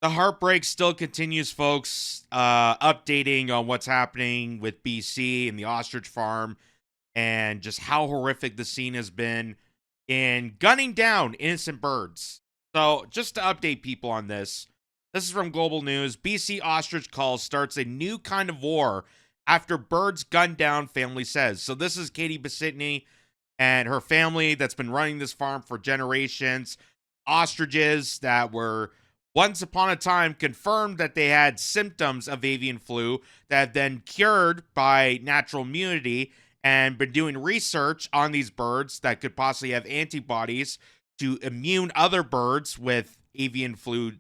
The heartbreak still continues, folks. Updating on what's happening with BC and the ostrich farm and just how horrific the scene has been in gunning down innocent birds. So, just to update people on this is from Global News. BC Ostrich Call starts a new kind of war after birds gun down, family says. So, this is Katie Basitney and her family that's been running this farm for generations. Ostriches that were once upon a time confirmed that they had symptoms of avian flu that have then cured by natural immunity, and been doing research on these birds that could possibly have antibodies to immune other birds with avian flu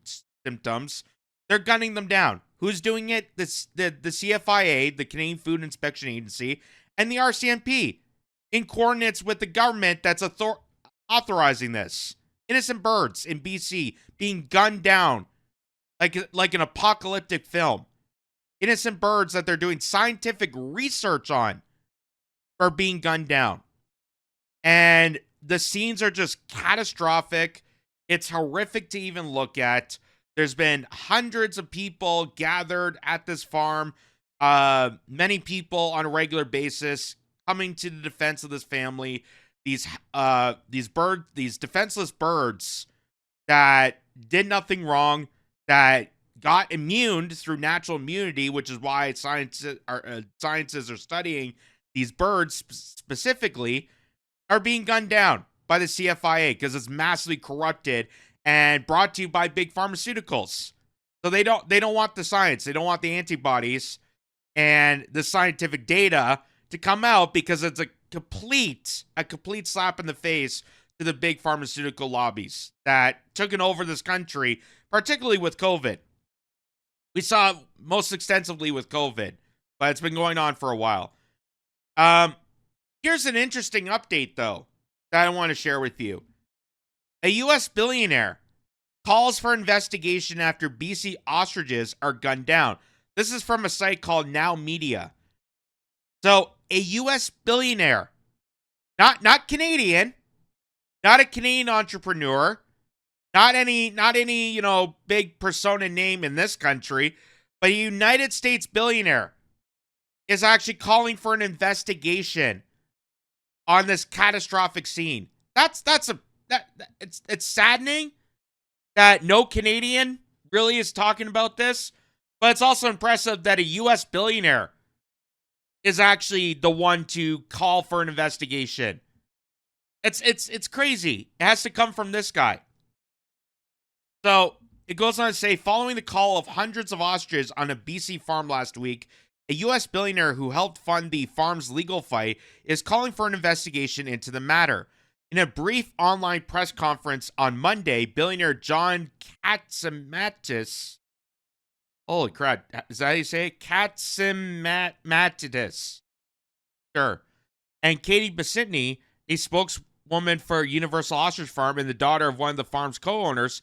symptoms. They're gunning them down. Who's doing it? The CFIA, the Canadian Food Inspection Agency, and the RCMP, in coordinates with the government that's authorizing this. Innocent birds in BC being gunned down like an apocalyptic film. Innocent birds that they're doing scientific research on are being gunned down. And the scenes are just catastrophic. It's horrific to even look at. There's been hundreds of people gathered at this farm. Many people on a regular basis coming to the defense of this family. These defenseless birds that did nothing wrong, that got immune through natural immunity, which is why scientists are studying these birds specifically, are being gunned down by the CFIA because it's massively corrupted and brought to you by big pharmaceuticals. So they don't want the science, they don't want the antibodies and the scientific data to come out, because it's a complete slap in the face to the big pharmaceutical lobbies that took over this country, particularly with COVID. We saw it most extensively with COVID, but it's been going on for a while. Here's an interesting update, though, that I want to share with you. A U.S. billionaire calls for investigation after BC ostriches are gunned down. This is from a site called Now Media. So, a U.S. billionaire, not Canadian, not a Canadian entrepreneur, not any big persona name in this country, but a United States billionaire is actually calling for an investigation on this catastrophic scene. It's saddening that no Canadian really is talking about this, but it's also impressive that a U.S. billionaire is actually the one to call for an investigation. It's crazy. It has to come from this guy. So it goes on to say, following the call of hundreds of ostriches on a BC farm last week, a U.S. billionaire who helped fund the farm's legal fight is calling for an investigation into the matter. In a brief online press conference on Monday, billionaire John Katzimatidis, holy crap, is that how you say it? Katzimatidis. Sure. And Katie Basitney, a spokeswoman for Universal Ostrich Farm and the daughter of one of the farm's co-owners,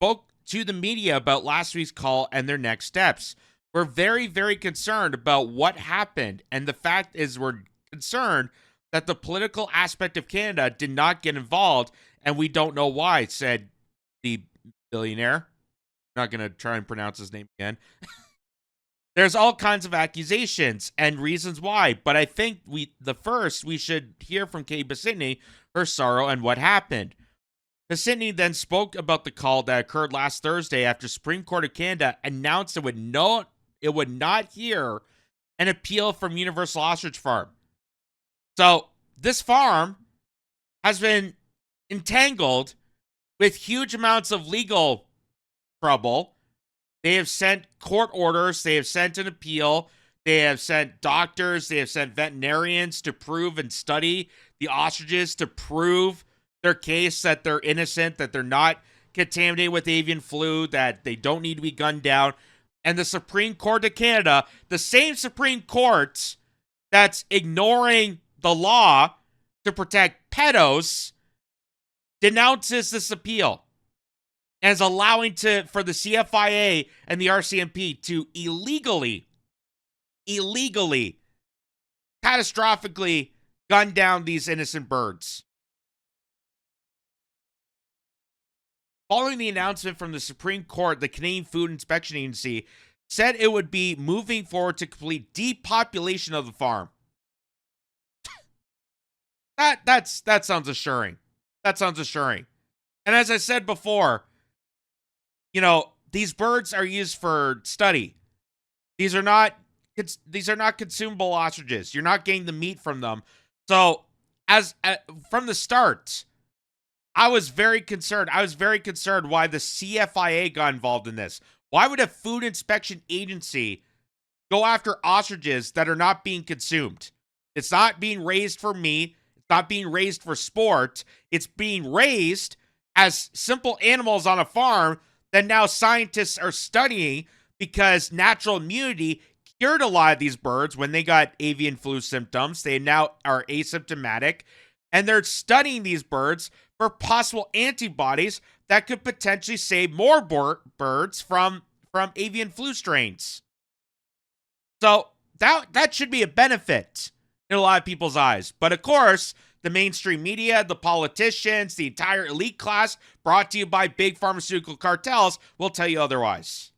spoke to the media about last week's call and their next steps. We're very, very concerned about what happened, and the fact is we're concerned that the political aspect of Canada did not get involved, and we don't know why, said the billionaire. I'm not going to try and pronounce his name again. There's all kinds of accusations and reasons why, but I think we should hear from Kay Basitney, her sorrow, and what happened. Basitney then spoke about the call that occurred last Thursday after Supreme Court of Canada announced it would not hear an appeal from Universal Ostrich Farm. So this farm has been entangled with huge amounts of legal trouble. They have sent court orders. They have sent an appeal. They have sent doctors. They have sent veterinarians to prove and study the ostriches to prove their case that they're innocent, that they're not contaminated with avian flu, that they don't need to be gunned down. And the Supreme Court of Canada, the same Supreme Court that's ignoring the law to protect pedos, denounces this appeal and is allowing for the CFIA and the RCMP to illegally, catastrophically gun down these innocent birds. Following the announcement from the Supreme Court, the Canadian Food Inspection Agency said it would be moving forward to complete depopulation of the farm. That sounds assuring. That sounds assuring. And as I said before, these birds are used for study. These are not consumable ostriches. You're not getting the meat from them. So, from the start, I was very concerned. I was very concerned why the CFIA got involved in this. Why would a food inspection agency go after ostriches that are not being consumed? It's not being raised for meat. It's not being raised for sport. It's being raised as simple animals on a farm that now scientists are studying because natural immunity cured a lot of these birds when they got avian flu symptoms. They now are asymptomatic, and they're studying these birds for possible antibodies that could potentially save more birds from avian flu strains. So that should be a benefit in a lot of people's eyes. But of course, the mainstream media, the politicians, the entire elite class, brought to you by big pharmaceutical cartels, will tell you otherwise.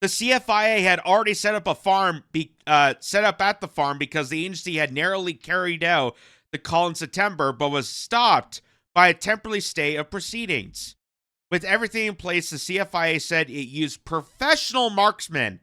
The CFIA had already set up at the farm because the agency had narrowly carried out the call in September, but was stopped by a temporary stay of proceedings. With everything in place, the CFIA said it used professional marksmen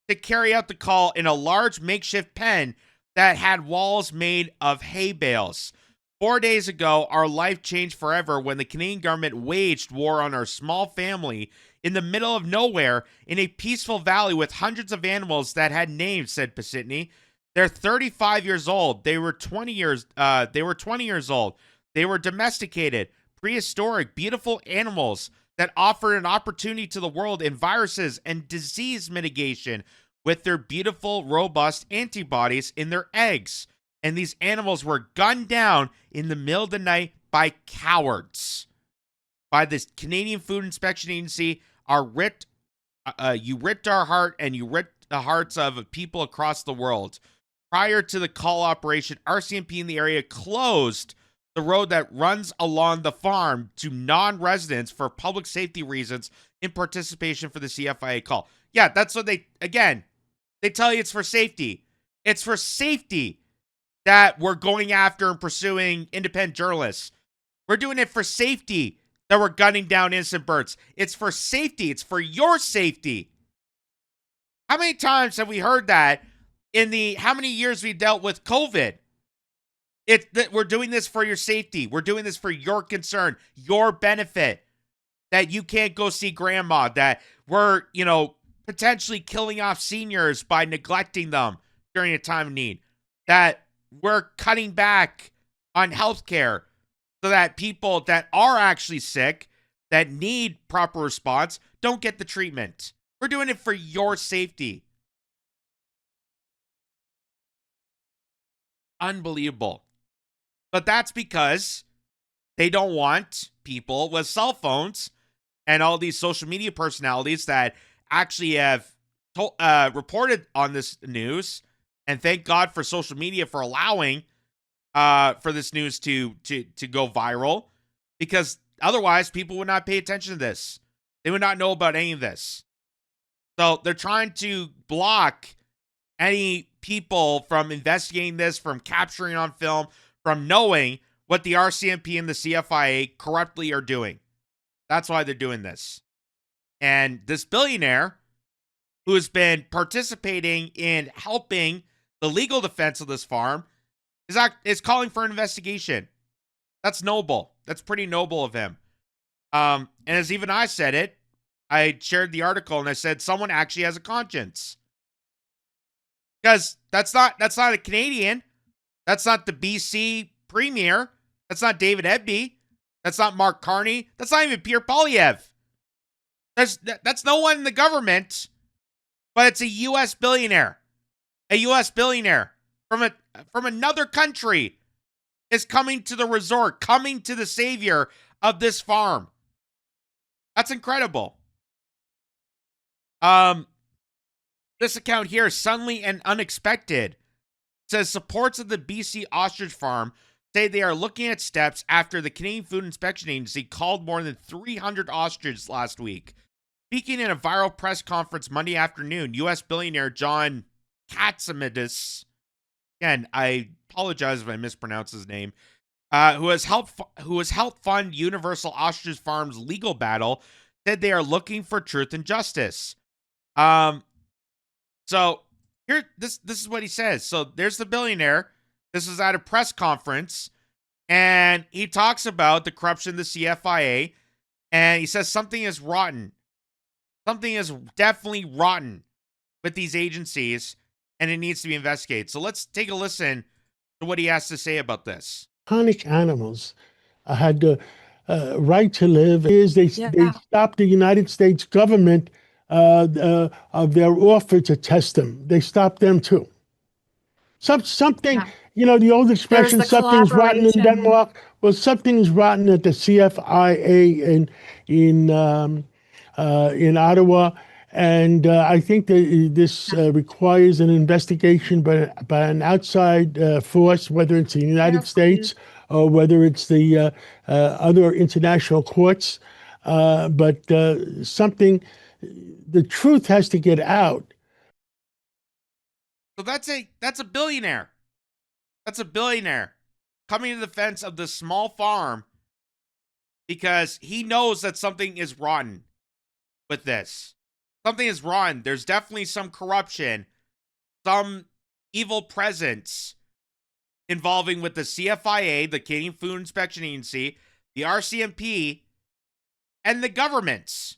to carry out the call in a large makeshift pen that had walls made of hay bales. 4 days ago, our life changed forever when the Canadian government waged war on our small family in the middle of nowhere in a peaceful valley with hundreds of animals that had names, said Pisitny. They're 35 years old. They were 20 years old. They were domesticated, prehistoric, beautiful animals that offered an opportunity to the world in viruses and disease mitigation with their beautiful, robust antibodies in their eggs. And these animals were gunned down in the middle of the night by cowards. By this Canadian Food Inspection Agency, you ripped our heart and you ripped the hearts of people across the world. Prior to the call operation, RCMP in the area closed the road that runs along the farm to non-residents for public safety reasons in participation for the CFIA call. Yeah, that's what they tell you it's for safety. It's for safety that we're going after and pursuing independent journalists. We're doing it for safety that we're gunning down innocent birds. It's for safety. It's for your safety. How many times have we heard that in how many years we dealt with COVID? It's that we're doing this for your safety. We're doing this for your concern, your benefit, that you can't go see grandma, that we're, potentially killing off seniors by neglecting them during a time of need, that we're cutting back on healthcare so that people that are actually sick, that need proper response, don't get the treatment. We're doing it for your safety. Unbelievable. But that's because they don't want people with cell phones and all these social media personalities that actually have reported on this news. And thank God for social media for allowing for this news to go viral, because otherwise people would not pay attention to this. They would not know about any of this. So they're trying to block any people from investigating this, from capturing on film, from knowing what the RCMP and the CFIA corruptly are doing. That's why they're doing this. And this billionaire, who has been participating in helping the legal defense of this farm, is calling for an investigation. That's noble. That's pretty noble of him. And as even I said it, I shared the article and I said someone actually has a conscience. Because that's not a Canadian. That's not the BC Premier. That's not David Eby. That's not Mark Carney. That's not even Pierre Poilievre. That's no one in the government, but it's a U.S. billionaire. A U.S. billionaire from another country is coming to the resort, coming to the savior of this farm. That's incredible. This account here, suddenly and unexpected, says supports of the BC ostrich farm say they are looking at steps after the Canadian Food Inspection Agency called more than 300 ostriches last week. Speaking in a viral press conference Monday afternoon, U.S. billionaire John Katzimadis, again, I apologize if I mispronounce his name, who has helped fund Universal Ostrich Farm's legal battle, said they are looking for truth and justice. So here, this is what he says. So there's the billionaire. This is at a press conference, and he talks about the corruption of the CFIA, and he says something is rotten. Something is definitely rotten with these agencies, and it needs to be investigated. So let's take a listen to what he has to say about this. Iconic animals had the right to live. They stopped the United States government of their offer to test them. They stopped them too. Something, the old expression, something's rotten in Denmark. Well, something's rotten at the CFIA in Ottawa. And I think that this requires an investigation by an outside force, whether it's the United States or whether it's the other international courts. But the truth has to get out. So that's a billionaire. That's a billionaire coming to the defense of the small farm because he knows that something is rotten with this. Something is rotten. There's definitely some corruption, some evil presence involving with the CFIA, the Canadian Food Inspection Agency, the RCMP, and the governments,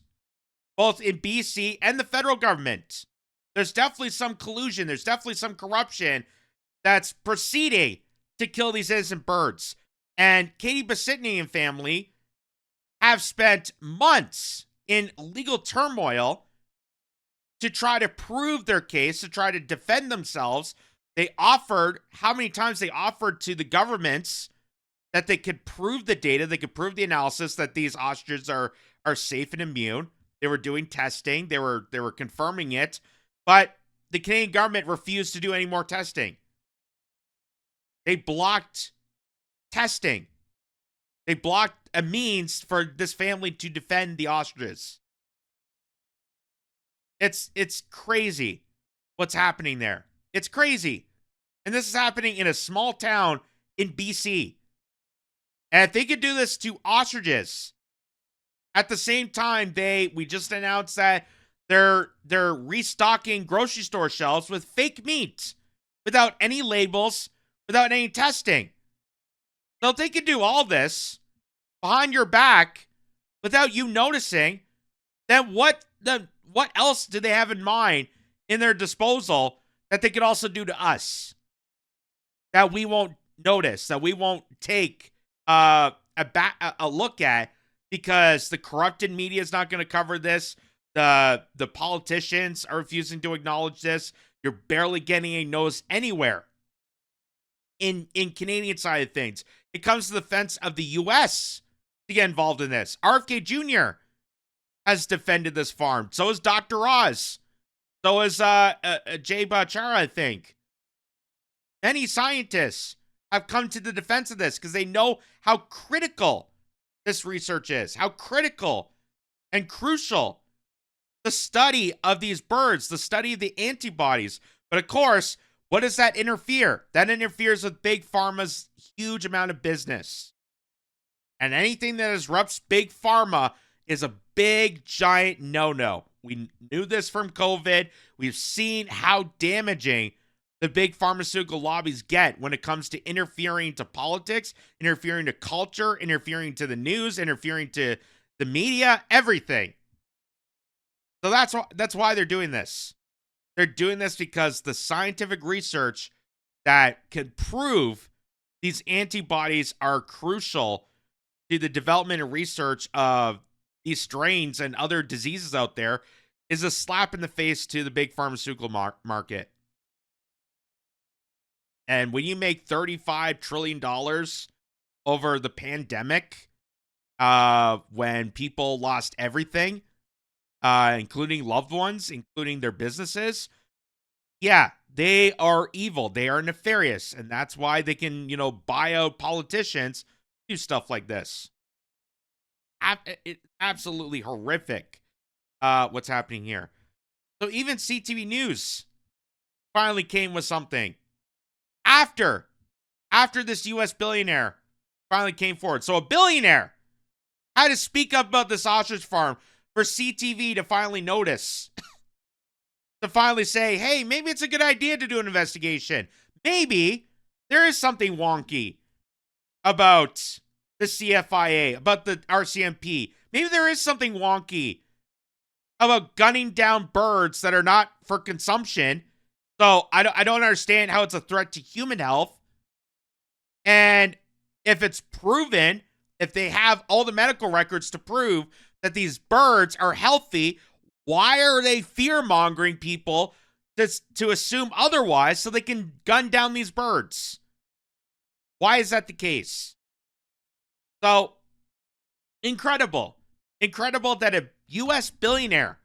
both in BC and the federal government. There's definitely some collusion. There's definitely some corruption that's proceeding to kill these innocent birds. And Katie Bessitney and family have spent months in legal turmoil to try to prove their case, to try to defend themselves. They offered, how many times they offered to the governments that they could prove the data, they could prove the analysis that these ostriches are safe and immune. They were doing testing. They were confirming it. But the Canadian government refused to do any more testing. They blocked testing. They blocked a means for this family to defend the ostriches. It's crazy what's happening there. It's crazy. And this is happening in a small town in BC. And if they could do this to ostriches, at the same time, we just announced that they're restocking grocery store shelves with fake meat without any labels, without any testing. So if they could do all this behind your back without you noticing, then what else do they have in mind in their disposal that they could also do to us that we won't notice, that we won't take a look at because the corrupted media is not going to cover this? The politicians are refusing to acknowledge this. You're barely getting a nose anywhere in Canadian side of things. It comes to the defense of the U.S. to get involved in this. RFK Jr. has defended this farm. So is Dr. Oz. So is Jay Bachara, I think. Many scientists have come to the defense of this because they know how critical this research is, how critical and crucial the study of these birds, the study of the antibodies. But of course, what does that interfere? That interferes with Big Pharma's huge amount of business. And anything that disrupts Big Pharma is a big, giant no-no. We knew this from COVID. We've seen how damaging the big pharmaceutical lobbies get when it comes to interfering to politics, interfering to culture, interfering to the news, interfering to the media, everything. So that's why they're doing this. They're doing this because the scientific research that can prove these antibodies are crucial to the development and research of these strains and other diseases out there is a slap in the face to the big pharmaceutical market. And when you make $35 trillion over the pandemic, when people lost everything, including loved ones, including their businesses, yeah, they are evil. They are nefarious. And that's why they can, buy out politicians, do stuff like this. It's absolutely horrific what's happening here. So even CTV News finally came with something after this U.S. billionaire finally came forward. So a billionaire had to speak up about this ostrich farm for CTV to finally notice, to finally say, hey, maybe it's a good idea to do an investigation. Maybe there is something wonky about the CFIA, about the RCMP. Maybe there is something wonky about gunning down birds that are not for consumption. So I don't understand how it's a threat to human health. And if it's proven, if they have all the medical records to prove that these birds are healthy, why are they fear-mongering people to assume otherwise so they can gun down these birds? Why is that the case? So, incredible. Incredible that a U.S. billionaire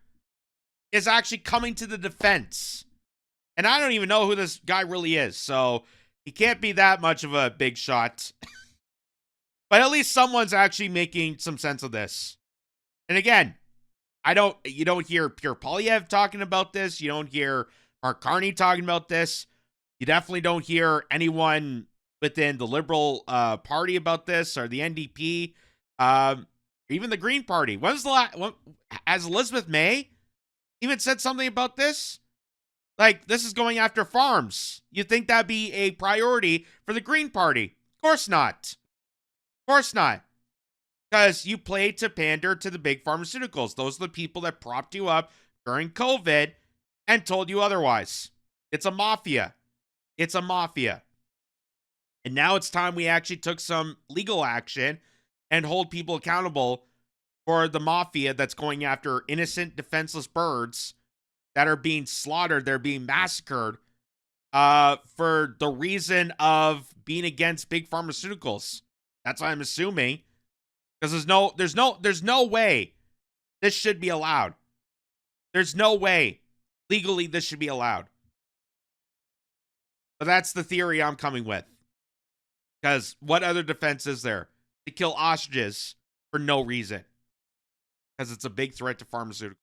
is actually coming to the defense. And I don't even know who this guy really is, so he can't be that much of a big shot. But at least someone's actually making some sense of this. And again, you don't hear Pierre Poilievre talking about this. You don't hear Mark Carney talking about this. You definitely don't hear anyone within the Liberal Party about this, or the NDP, even the Green Party. When's the last? Has Elizabeth May even said something about this? Like, this is going after farms. You'd think that'd be a priority for the Green Party. Of course not. Of course not. Because you play to pander to the big pharmaceuticals. Those are the people that propped you up during COVID and told you otherwise. It's a mafia. It's a mafia. And now it's time we actually took some legal action and hold people accountable for the mafia that's going after innocent, defenseless birds that are being slaughtered. They're being massacred for the reason of being against big pharmaceuticals. That's what I'm assuming. Because there's no way this should be allowed. There's no way legally this should be allowed. But that's the theory I'm coming with. Because what other defense is there to kill ostriches for no reason? Because it's a big threat to pharmaceuticals.